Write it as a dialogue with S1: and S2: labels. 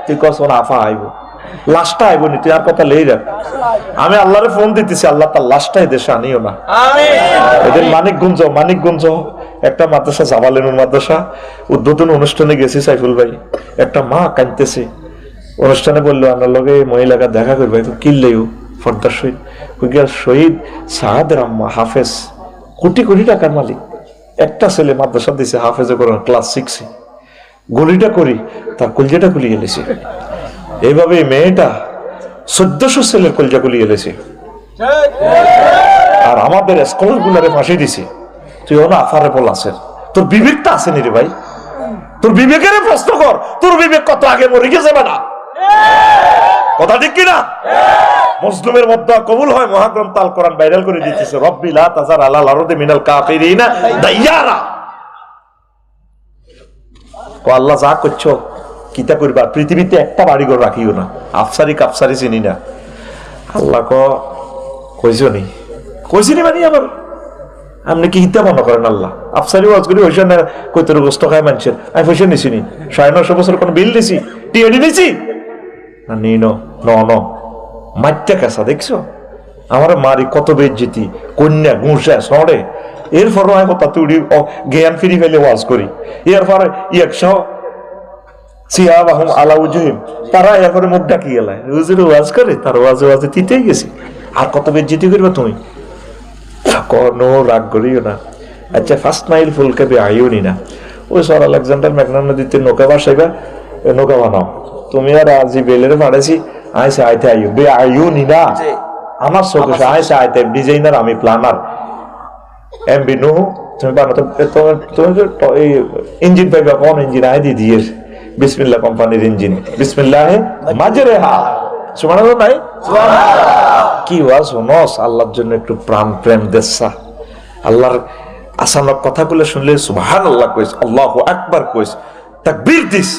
S1: তুই কস আফা আইব, লাশটা আইব নি, তুই আর কথা লেই রাখ। আমি আল্লাহরে ফোন দিতেছি, আল্লাহ তার লাশটাই দেশে আনিও না। এদের মানিকগঞ্জ একটা মাদ্রাসা, জামালেনুর মাদ্রাসা, উদ্বোধন অনুষ্ঠানে গেছি সাইফুল ভাই, একটা মা কাঁদতেছে। অনুষ্ঠানে বললো আমার লগে মহিলাকে দেখা করবে, কিনলেও ফর্দার শহীদ শহীদ সাহাদের আম্মা হাফেজ, কোটি কোটি টাকার মালিক, একটা ছেলে মাদ্রাসা দিছে হাফেজে করেন ক্লাস 6-এ, গলিটা করি তার কলজাটা খুলিয়ে এলেছে। এইভাবে মেয়েটা 1400 ছেলের কলজা খুলিয়ে এলেছে, আর আমাদের স্কলার গুলারে ফাঁসি দিছে। তুই না আফারে বল আছে, তোর বিবেকটা আছে নি রে ভাই? তোর বিবেকের প্রশ্ন কর, তোর বিবেক কত আগে মরে গেছে না? কথা ঠিক কিনা? মুসলিমের মধ্যে কবুল হয়, মহাগ্রন্থ আল কোরআন ভাইরাল করে দিতেছে, রব্বি লা তাজার আলাল আরদি মিনাল কাফিরিনা দাইয়ারা। ও আল্লাহ যা করছো কিতা করবা, পৃথিবীতে একটা বাড়িঘর রাখিও না, আফসারি কাফসারি চিনি না। আল্লাহ কইছো নি, কইছি নি মানে আবার আপনি কি হিতা মনে করেন? আল্লাহ আফসারি ওয়াজ করি হইছে না, কই তোর গোস্ত খায় মানুষের, আমি পয়সা নিছি নি, 950 বছর কোন বিল দিছি, টিএডি নিছি না? নিনো ন মাইটা কাঁচা দেখছো আমার মারি কত বেজ্জিতি, কন্যা ঘুষা সরে। এরপর আমি কথা তুই জ্ঞান ফিরি ফেলে ওয়াজ করি, এরপরে 100 সিয়াবাহুম আলা উজুহিম, তারা এরপরে মুখ ডাকি গেলায় হুজুর ওয়াজ করে, তার ওয়াজে তিতেই গেছি। আর কত বেজ্জিতি করবে তুমি? কোনো রাগ করিও না। আচ্ছা, ফার্স্ট মাইল ফুলকে আইও নি না, ওই সর আলেকজান্ডার ম্যাগনা নদীতে নৌকা বাসাইবা, নৌকা বানাও। তুমি আর আজি বেলের পাড়েছি আইসে আইতে আইও, বে আইও নি না আমার চোখে আইসে আইতে। ডিজাইনার আমি, প্ল্যানার এমবি নুহ, তুমি বানাতে তুমি ইঞ্জিন পাইবা, কোন ইঞ্জিন আই দি দিয়ে বিসমিল্লাহ কোম্পানির ইঞ্জিন, বিসমিল্লাহ মাজরে হা সুবহানাল্লাহ নাই কি ওয়াজ নস। আল্লাহর জন্য একটু প্রাণ প্রেম দেশা, আল্লাহর আসানক কথাগুলো শুনলে সুবহানাল্লাহ কইস, আল্লাহু আকবার কইস, তাকবীর দিস।